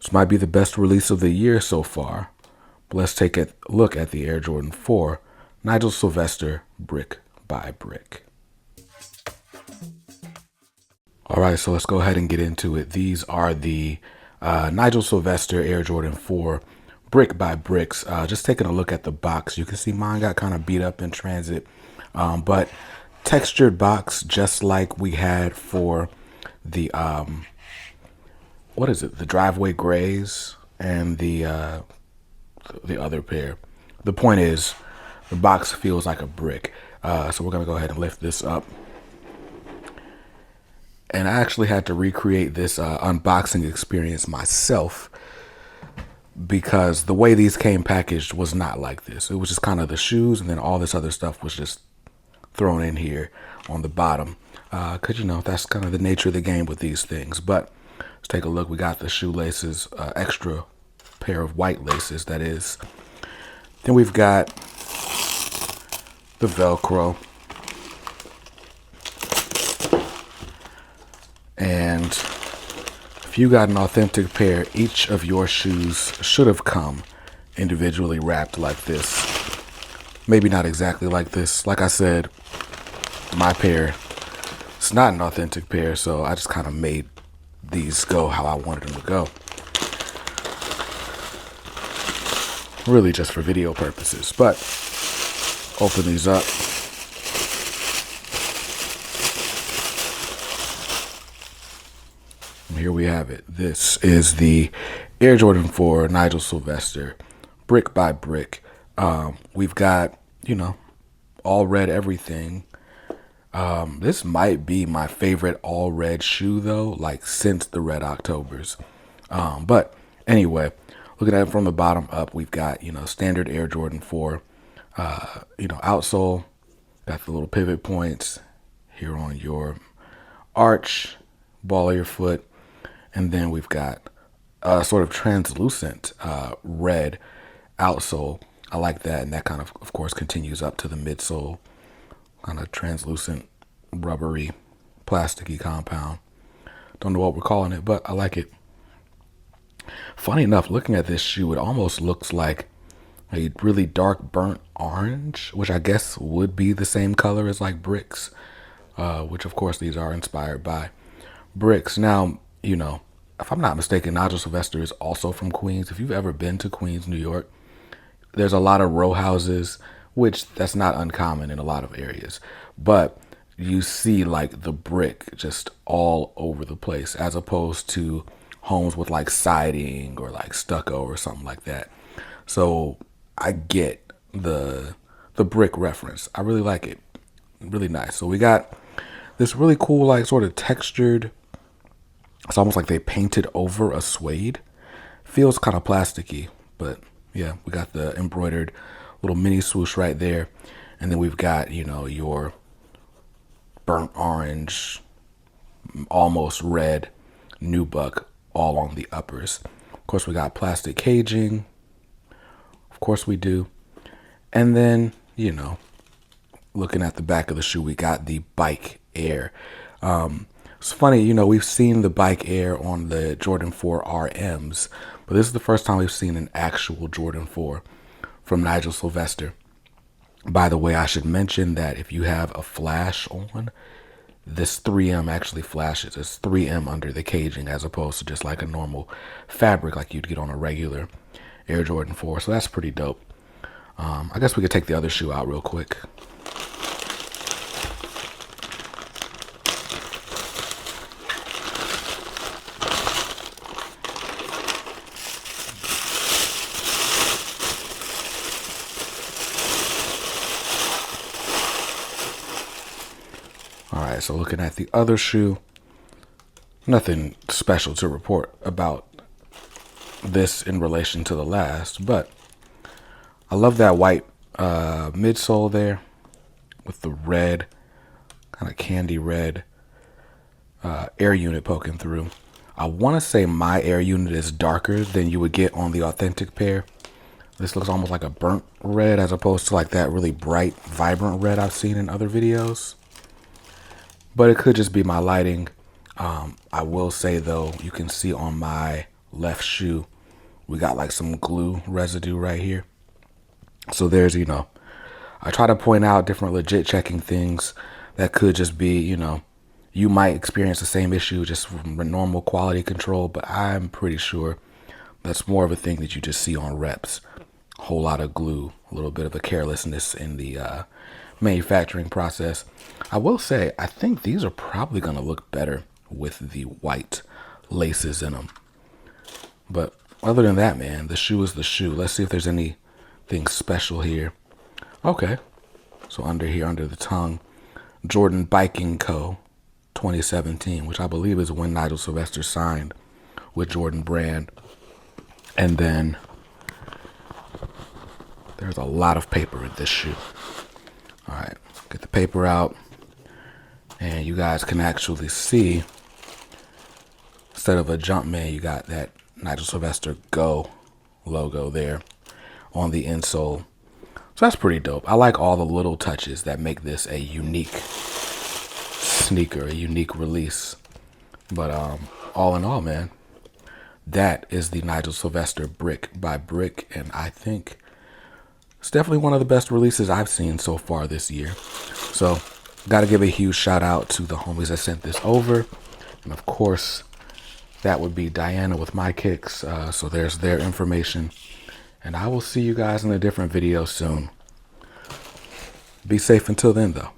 This might be the best release of the year so far. But let's take a look at the Air Jordan 4 Nigel Sylvester brick by brick. All right, so let's go ahead and get into it. These are the Nigel Sylvester Air Jordan 4 brick by bricks. Just taking a look at the box, you can see mine got kind of beat up in transit, but textured box, just like we had for the what is it, the driveway grays and the other pair. The point is, the box feels like a brick. So we're gonna go ahead and lift this up. And I actually had to recreate this unboxing experience myself, because the way these came packaged was not like this. It was just kind of the shoes, and then all this other stuff was just thrown in here on the bottom. Because, you know, that's kind of the nature of the game with these things. But let's take a look. We got the shoelaces, extra pair of white laces, that is. Then we've got the Velcro. And if you got an authentic pair, each of your shoes should have come individually wrapped like this. Maybe not exactly like this. Like I said, my pair, it's not an authentic pair, so I just kind of made these go how I wanted them to go. Really just for video purposes. But open these up. Here we have it. This is the Air Jordan 4 Nigel Sylvester brick by brick. We've got, you know, all red everything. This might be my favorite all red shoe though, like since the Red Octobers. But anyway, looking at it from the bottom up, we've got, you know, standard Air Jordan 4, you know, outsole, got the little pivot points here on your arch, ball of your foot. And then we've got a sort of translucent red outsole. I like that. And that kind of course, continues up to the midsole. Kind of translucent, rubbery, plasticky compound. Don't know what we're calling it, but I like it. Funny enough, looking at this shoe, it almost looks like a really dark burnt orange, which I guess would be the same color as like bricks, which of course these are inspired by bricks. Now, you know, if I'm not mistaken, Nigel Sylvester is also from Queens. If you've ever been to Queens, New York, there's a lot of row houses, which that's not uncommon in a lot of areas. But you see like the brick just all over the place, as opposed to homes with like siding or like stucco or something like that. So I get the brick reference. I really like it. Really nice. So we got this really cool, like sort of textured, it's almost like they painted over a suede. Feels kind of plasticky, but yeah, we got the embroidered little mini swoosh right there. And then we've got, you know, your burnt orange, almost red nubuck all on the uppers. Of course, we got plastic caging. Of course we do. And then, you know, looking at the back of the shoe, we got the Bike Air. It's funny, you know, we've seen the Bike Air on the Jordan 4 RMs, but this is the first time we've seen an actual Jordan 4 from Nigel Sylvester. By the way, I should mention that if you have a flash on, this 3M actually flashes. It's 3M under the caging as opposed to just like a normal fabric like you'd get on a regular Air Jordan 4. So that's pretty dope. I guess we could take the other shoe out real quick. All right, so looking at the other shoe, nothing special to report about this in relation to the last, but I love that white midsole there with the red, kind of candy red air unit poking through. I want to say my air unit is darker than you would get on the authentic pair. This looks almost like a burnt red as opposed to like that really bright, vibrant red I've seen in other videos. But it could just be my lighting. I will say though, you can see on my left shoe, we got like some glue residue right here. So there's, I try to point out different legit checking things that could just be, you might experience the same issue just from normal quality control, but I'm pretty sure that's more of a thing that you just see on reps. A whole lot of glue, a little bit of a carelessness in the manufacturing process. I will say, I think these are probably going to look better with the white laces in them. But other than that, man, the shoe is the shoe. Let's see if there's anything special here. Okay. So under here, under the tongue, Jordan Biking Co. 2017, which I believe is when Nigel Sylvester signed with Jordan Brand. And then there's a lot of paper in this shoe. All right, get the paper out. And you guys can actually see, instead of a Jumpman, you got that Nigel Sylvester Go logo there on the insole. So that's pretty dope. I like all the little touches that make this a unique sneaker, a unique release. But all in all, man, that is the Nigel Sylvester Brick by Brick, and I think it's definitely one of the best releases I've seen so far this year. So got to give a huge shout out to the homies that sent this over, and of course that would be Diana with Mikicks. So there's their information, and I will see you guys in a different video soon. Be safe until then, though.